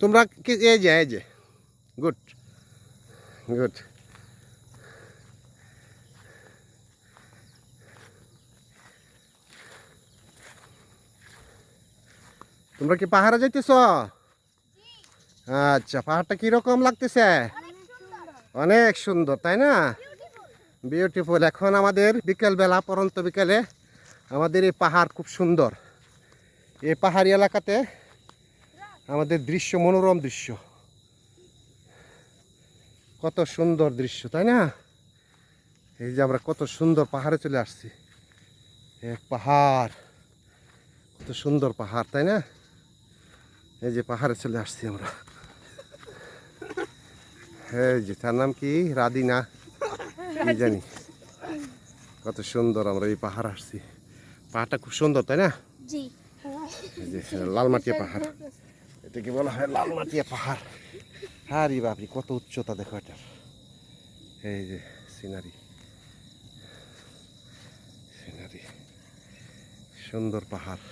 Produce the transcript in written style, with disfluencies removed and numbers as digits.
তোমরা কি এই যে গুড গুড। তোমরা কি পাহাড়ে যাইতেছ? আচ্ছা, পাহাড়টা কিরকম লাগতেছে? অনেক সুন্দর, তাই না? বিউটিফুল। এখন আমাদের বিকেলবেলা, পরন্ত বিকেলে আমাদের এই পাহাড় খুব সুন্দর। এই পাহাড়ি এলাকাতে আমাদের দৃশ্য মনোরম দৃশ্য, কত সুন্দর দৃশ্য, তাই না? এই যে আমরা কত সুন্দর পাহাড়ে চলে আসছি। এক পাহাড়, কত সুন্দর পাহাড়, তাই না? এই যে পাহাড়ে চলে আসছি আমরা। এই যে তার নাম কি, রাদিনা কি জানি। কত সুন্দর আমরা এই পাহাড় আসছি। পাহাড়টা খুব সুন্দর, তাই না? জি। এই যে লালমাটিয়া পাহাড়, এটাকে বলা হয় লালমাটিয়া পাহাড়। আরে বাপরে, কত উচ্চতা দেখো এটার। এই যে সিনারি, সিনারি, সুন্দর পাহাড়।